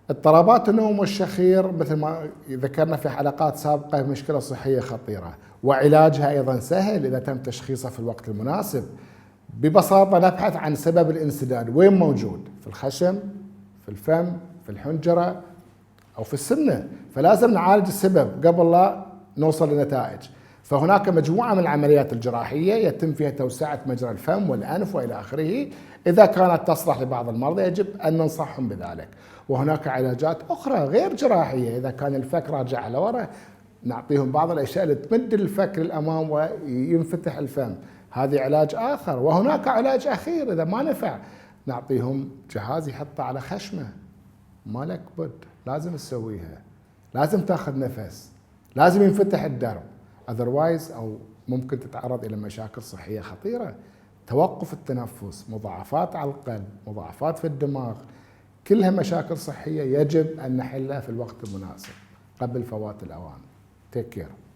اضطرابات النوم والشخير مثل ما ذكرنا في حلقات سابقة مشكلة صحية خطيرة، وعلاجها أيضا سهل إذا تم تشخيصها في الوقت المناسب. ببساطة نبحث عن سبب الانسداد وين موجود، في الخشم، في الفم، في الحنجرة أو في السمنة، فلازم نعالج السبب قبل لا نوصل لنتائج. فهناك مجموعة من العمليات الجراحية يتم فيها توسعة مجرى الفم والأنف وإلى آخره، إذا كانت تصلح لبعض المرضى يجب أن ننصحهم بذلك. وهناك علاجات أخرى غير جراحية، إذا كان الفك راجع على وراء نعطيهم بعض الأشياء اللي تمد الفك للأمام وينفتح الفم، هذه علاج آخر. وهناك علاج أخير إذا ما نفع نعطيهم جهاز يحطه على خشمه، ما لك بد، لازم تسويها، لازم تاخذ نفس، لازم ينفتح الدرب، otherwise أو ممكن تتعرض إلى مشاكل صحية خطيرة، توقف التنفس، مضاعفات على القلب، مضاعفات في الدماغ، كلها مشاكل صحية يجب أن نحلها في الوقت المناسب قبل فوات الأوان. Take care.